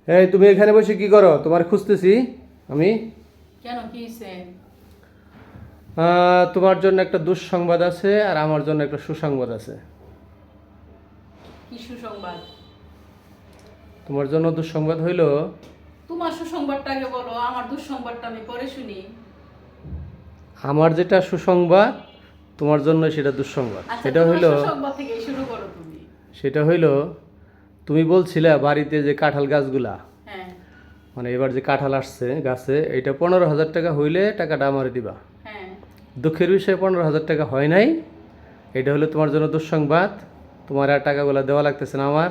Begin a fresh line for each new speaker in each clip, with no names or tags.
এই তুমি এখানে বসে কি করো? তোমার খুঁজতেছি আমি।
কেন, কি হইছে?
তোমার জন্য একটা দুঃসংবাদ আছে আর আমার জন্য একটা সুসংবাদ আছে।
কি সুসংবাদ?
তোমার জন্য দুঃসংবাদ হইল,
তোমার সুসংবাদটা আগে বলো, আমার দুঃসংবাদটা আমি পরে শুনি।
আমার যেটা সুসংবাদ তোমার জন্য সেটা দুঃসংবাদ।
আচ্ছা,
সেটা
তোমার
হইল,
সুসংবাদ থেকে শুরু করো তুমি।
সেটা হইল তুমি বলছিলে বাড়িতে যে কাঁঠাল গাছগুলা,
হ্যাঁ
মানে এবার যে কাঁঠাল আসছে গাছে, এইটা 15,000 টাকা হইলে টাকাটা আমারে দিবা।
হ্যাঁ।
দুঃখের বিষয়ে 15,000 টাকা হয় নাই। এটা হলো তোমার জন্য দুঃসংবাদ। তোমার আর টাকাগুলো দেওয়া লাগতেছে না আমার।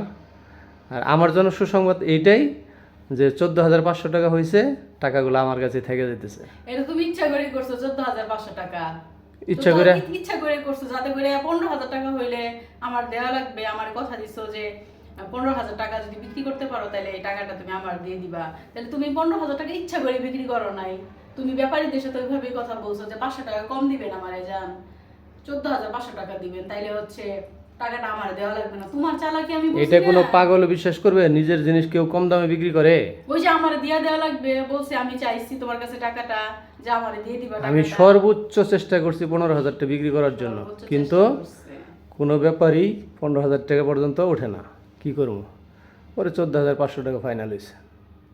আর আমার জন্য সুসংবাদ এইটাই যে 14,500 টাকা হয়েছে, টাকাগুলো আমার কাছে থেকে যেতেছে।
এটা তুমি ইচ্ছা করে করছো 14,500 টাকা।
ইচ্ছা করে?
ইচ্ছা করে করছো যাতে করে 15,000 টাকা হইলে আমার দেওয়া লাগবে। আমার কথা দিছো যে 15,000 টাকা যদি বিক্রি করতে পারো তাহলে এই টাকাটা তুমি আমার দিয়ে দিবা। তাহলে তুমি 15,000 টাকা ইচ্ছা করে বিক্রি করো নাই। তুমি ব্যাপারীদের সাথে ওইভাবেই কথা বলছো যে 500 টাকা কম দিবেন আমারে যান, 14,500 টাকা দিবেন, তাইলে হচ্ছে টাকাটা আমার দেওয়া লাগবে না। তোমার চালাকি আমি বুঝি
এটা কোনো
না।
পাগল বিশ্বাস করবে? নিজের জিনিস কেউ কম দামে বিক্রি করে?
ওই যে আমার দিয়া দেওয়া লাগবে বলছে, আমি চাইছি তোমার কাছে টাকাটা যে আমার দিয়ে দিবা
আমি
টাকাটা।
সর্বোচ্চ চেষ্টা করছি 15,000 টাকা বিক্রি করার জন্য,
সর্বোচ্চ
কিন্তু
চেষ্টা করছে।
কোনো ব্যাপারই 15,000 টাকা পর্যন্ত ওঠে না। কি করবো? পরে 14,500 টাকা ফাইনাল হয়েছে।